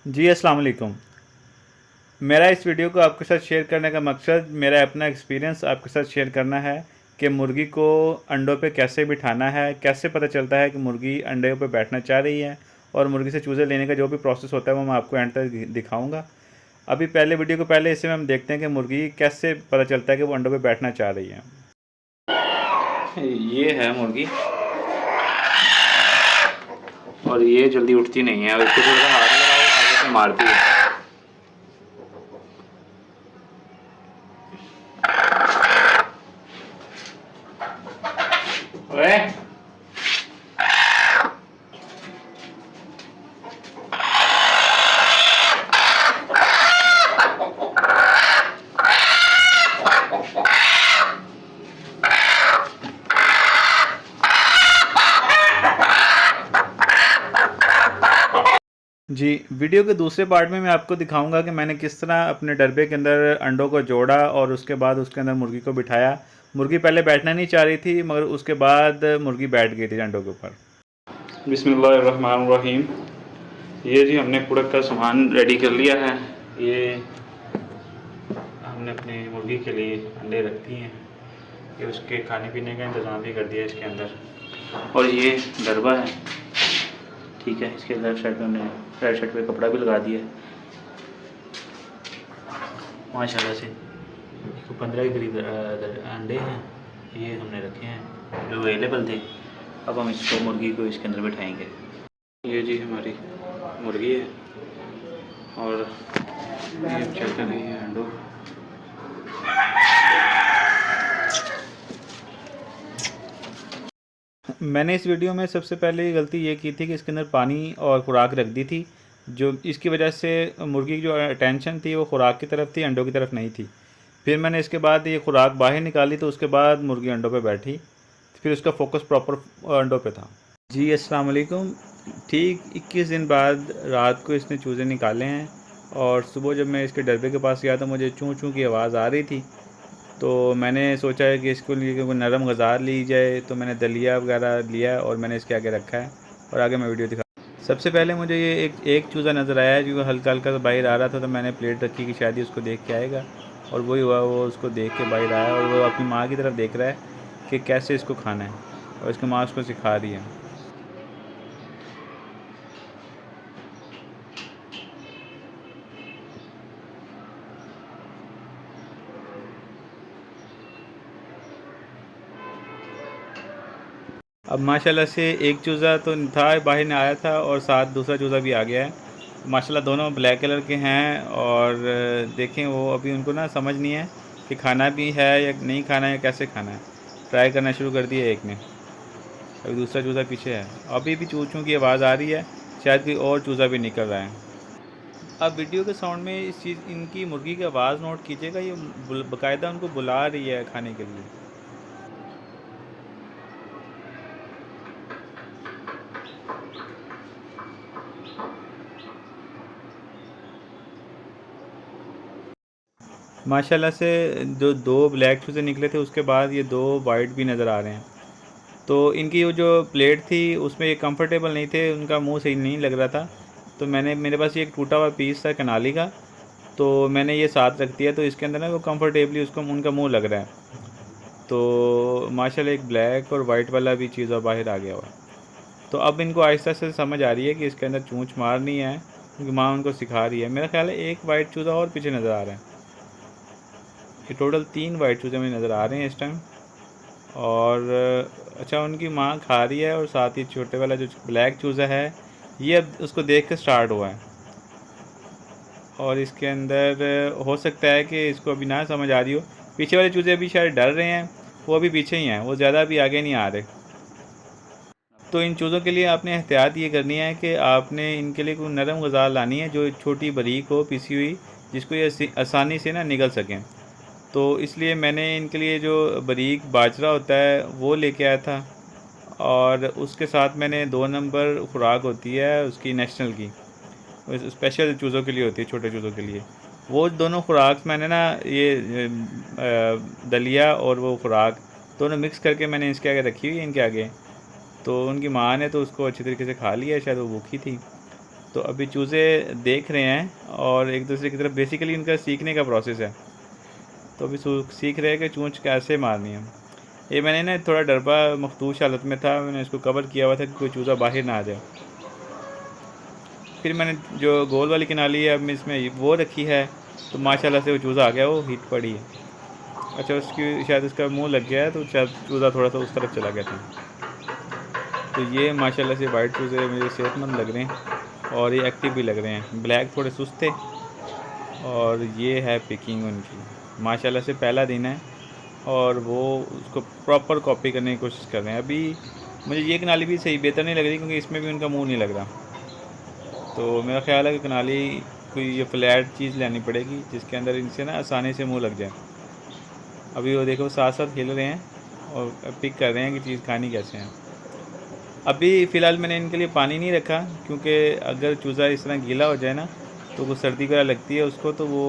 जी अस्सलाम वालेकुम। मेरा इस वीडियो को आपके साथ शेयर करने का मकसद मेरा अपना एक्सपीरियंस आपके साथ शेयर करना है कि मुर्गी को अंडों पे कैसे बिठाना है, कैसे पता चलता है कि मुर्गी अंडे पे बैठना चाह रही है और मुर्गी से चूज़े लेने का जो भी प्रोसेस होता है वो मैं आपको एंड तक दिखाऊँगा। अभी पहले वीडियो को पहले इससे हम देखते हैं कि मुर्गी कैसे पता चलता है कि वो अंडों पे बैठना चाह रही है। ये है मुर्गी और ये जल्दी उठती नहीं है और इसको थोड़ा सा हाथ लगाओ आगे से मारती है। ओए जी, वीडियो के दूसरे पार्ट में मैं आपको दिखाऊंगा कि मैंने किस तरह अपने डरबे के अंदर अंडों को जोड़ा और उसके बाद उसके अंदर मुर्गी को बिठाया। मुर्गी पहले बैठना नहीं चाह रही थी मगर उसके बाद मुर्गी बैठ गई थी अंडों के ऊपर। बिस्मिल्लाहिर्रहमानिर्रहीम। ये जी हमने कुड़क का सामान रेडी कर लिया है। ये हमने अपनी मुर्गी के लिए अंडे रख दिए हैं। ये उसके खाने पीने का इंतज़ाम भी कर दिया इसके अंदर। और ये डरबा है, ठीक है। इसके लेफ्ट साइड पे हमने राइट साइड पे कपड़ा भी लगा दिया है माशाल्लाह से। इसको 15 के करीब अंडे हैं, ये हमने रखे हैं जो अवेलेबल थे। अब हम इसको मुर्गी को इसके अंदर बैठाएंगे। ये जी हमारी मुर्गी है और ये चल रही है अंडों। मैंने इस वीडियो में सबसे पहले गलती ये की थी कि इसके अंदर पानी और खुराक रख दी थी, जो इसकी वजह से मुर्गी की जो अटेंशन थी वो खुराक की तरफ थी, अंडों की तरफ नहीं थी। फिर मैंने इसके बाद ये खुराक बाहर निकाली तो उसके बाद मुर्गी अंडों पे बैठी, फिर उसका फोकस प्रॉपर अंडों पे था। जी अस्सलाम वालेकुम। ठीक 21 दिन बाद रात को इसने चूज़े निकाले हैं और सुबह जब मैं इसके डरबे के पास गया तो मुझे चूँ चूँ की आवाज़ आ रही थी। तो मैंने सोचा है कि इसको लिए कोई नरम गज़ार ली जाए, तो मैंने दलिया वगैरह लिया और मैंने इसके आगे रखा है और आगे मैं वीडियो दिखा। सबसे पहले मुझे ये एक चूज़ा नज़र आया जो हल्का हल्का सा बाहर आ रहा था, तो मैंने प्लेट रखी कि शायद ही उसको देख के आएगा और वही हुआ, वो उसको देख के बाहर आया और वो अपनी माँ की तरफ देख रहा है कि कैसे इसको खाना है और इसकी माँ उसको सिखा रही है। अब माशाल्लाह से एक चूज़ा तो था बाहर नहीं आया था और साथ दूसरा चूज़ा भी आ गया है। माशाल्लाह दोनों ब्लैक कलर के हैं और देखें वो अभी उनको ना समझ नहीं है कि खाना भी है या नहीं खाना है, कैसे खाना है। ट्राई करना शुरू कर दिया एक ने, अभी दूसरा चूज़ा पीछे है। अभी भी चूँ चूँ की आवाज़ आ रही है, शायद कोई और चूज़ा भी निकल रहा है। अब वीडियो के साउंड में इस चीज़ इनकी मुर्गी की आवाज़ नोट कीजिएगा, ये बाकायदा उनको बुला रही है खाने के लिए। माशाल्लाह से जो दो ब्लैक चूज़े निकले थे उसके बाद ये दो वाइट भी नज़र आ रहे हैं। तो इनकी वो जो प्लेट थी उसमें ये कंफर्टेबल नहीं थे, उनका मुंह सही नहीं लग रहा था। तो मेरे पास ये एक टूटा हुआ पीस था कनाली का, तो मैंने ये साथ रख दिया, तो इसके अंदर ना वो कंफर्टेबली उसको उनका मुंह लग रहा है। तो माशाल्लाह एक ब्लैक और वाइट वाला भी चीज़ा बाहर आ गया हुआ। तो अब इनको आहिस्ता से समझ आ रही है कि इसके अंदर चूँच मारनी है, क्योंकि माँ उनको सिखा रही है। मेरा ख्याल है एक वाइट चूज़ा और पीछे नज़र आ रहा है। ये टोटल 3 वाइट चूज़े मुझे नज़र आ रहे हैं इस टाइम। और अच्छा उनकी माँ खा रही है और साथ ही छोटे वाला जो ब्लैक चूज़ा है ये अब उसको देख के स्टार्ट हुआ है। और इसके अंदर हो सकता है कि इसको अभी ना समझ आ रही हो। पीछे वाले चूज़े अभी शायद डर रहे हैं, वो अभी पीछे ही हैं, वो ज़्यादा अभी आगे नहीं आ रहे। तो इन चूज़ों के लिए आपने एहतियात ये करनी है कि आपने इनके लिए कोई नरम ग़िज़ा लानी है जो छोटी बारीक हो पिसी हुई, जिसको ये आसानी से ना निगल सकें। तो इसलिए मैंने इनके लिए जो बारीक बाजरा होता है वो लेके आया था और उसके साथ मैंने 2 नंबर खुराक होती है उसकी नेशनल की, वो स्पेशल चूज़ों के लिए होती है, छोटे चूज़ों के लिए। वो दोनों खुराक मैंने ना ये दलिया और वो खुराक दोनों मिक्स करके मैंने इसके आगे रखी हुई है, इनके आगे। तो उनकी माँ ने तो उसको अच्छी तरीके से खा लिया, शायद वो भूखी थी। तो अभी चूज़े देख रहे हैं और एक दूसरे की तरफ, बेसिकली इनका सीखने का प्रोसेस है। तो अभी सीख रहे हैं कि चोंच कैसे मारनी है। ये मैंने ना थोड़ा डरबा मखदूश हालत में था, मैंने इसको कवर किया हुआ था कि कोई चूज़ा बाहर ना आ जाए। फिर मैंने जो गोल वाली किनाली है अब इसमें वो रखी है, तो माशाल्लाह से वो चूज़ा आ गया, वो हिट पड़ी है। अच्छा, उसकी शायद उसका मुंह लग गया है, तो शायद चूज़ा थोड़ा सा उस तरफ चला गया था। तो ये माशाल्लाह से वाइट चूज़े मुझे सेहतमंद लग रहे हैं और ये एक्टिव भी लग रहे हैं। ब्लैक थोड़े सुस्त थे और ये है पिकिंग उनकी। माशाल्लाह से पहला दिन है और वो उसको प्रॉपर कॉपी करने की कोशिश कर रहे हैं। अभी मुझे ये कनाली भी सही बेहतर नहीं लग रही, क्योंकि इसमें भी उनका मुंह नहीं लग रहा। तो मेरा ख्याल है कि कनाली कोई ये फ्लैट चीज़ लेनी पड़ेगी जिसके अंदर इनसे ना आसानी से मुंह लग जाए। अभी वो देखो साथ साथ खेल रहे हैं और पिक कर रहे हैं कि चीज़ खानी कैसे है। अभी फ़िलहाल मैंने इनके लिए पानी नहीं रखा, क्योंकि अगर चूज़ा इस तरह गीला हो जाए ना, तो वो सर्दी वगैरह लगती है उसको, तो वो